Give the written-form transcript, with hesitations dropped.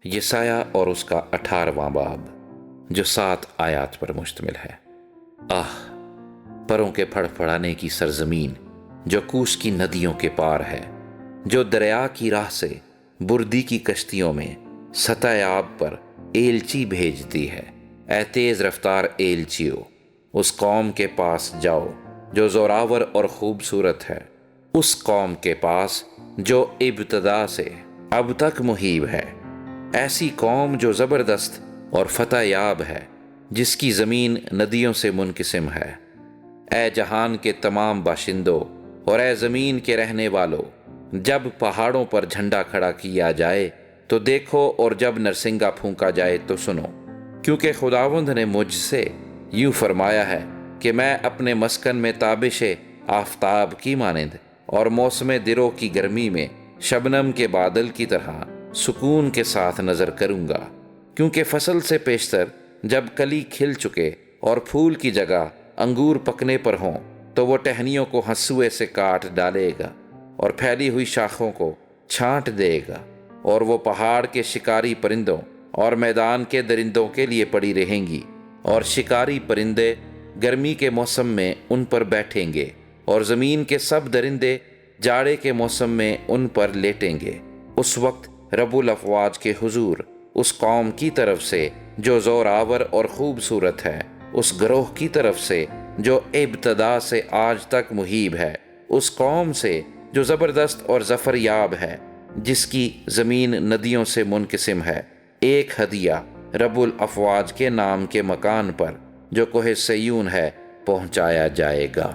یسایہ اور اس کا 18واں باب جو 7 آیات پر مشتمل ہے۔ آہ، پروں کے پھڑ پھڑانے کی سرزمین جو کوس کی ندیوں کے پار ہے، جو دریا کی راہ سے بردی کی کشتیوں میں سطح آب پر ایلچی بھیجتی ہے۔ اے تیز رفتار ایلچیو، اس قوم کے پاس جاؤ جو زوراور اور خوبصورت ہے، اس قوم کے پاس جو ابتدا سے اب تک مہیب ہے، ایسی قوم جو زبردست اور فتح یاب ہے، جس کی زمین ندیوں سے منقسم ہے۔ اے جہان کے تمام باشندوں اور اے زمین کے رہنے والوں، جب پہاڑوں پر جھنڈا کھڑا کیا جائے تو دیکھو، اور جب نرسنگا پھونکا جائے تو سنو، کیونکہ خداوند نے مجھ سے یوں فرمایا ہے کہ میں اپنے مسکن میں تابش آفتاب کی مانند اور موسم درو کی گرمی میں شبنم کے بادل کی طرح سکون کے ساتھ نظر کروں گا، کیونکہ فصل سے پیشتر جب کلی کھل چکے اور پھول کی جگہ انگور پکنے پر ہوں تو وہ ٹہنیوں کو ہنسوے سے کاٹ ڈالے گا اور پھیلی ہوئی شاخوں کو چھانٹ دے گا، اور وہ پہاڑ کے شکاری پرندوں اور میدان کے درندوں کے لیے پڑی رہیں گی، اور شکاری پرندے گرمی کے موسم میں ان پر بیٹھیں گے، اور زمین کے سب درندے جاڑے کے موسم میں ان پر لیٹیں گے۔ اس وقت رب الافواج کے حضور اس قوم کی طرف سے جو زوراور اور خوبصورت ہے، اس گروہ کی طرف سے جو ابتدا سے آج تک مہیب ہے، اس قوم سے جو زبردست اور ظفر یاب ہے، جس کی زمین ندیوں سے منقسم ہے، ایک ہدیہ رب الافواج کے نام کے مکان پر جو کوہ سیون ہے پہنچایا جائے گا۔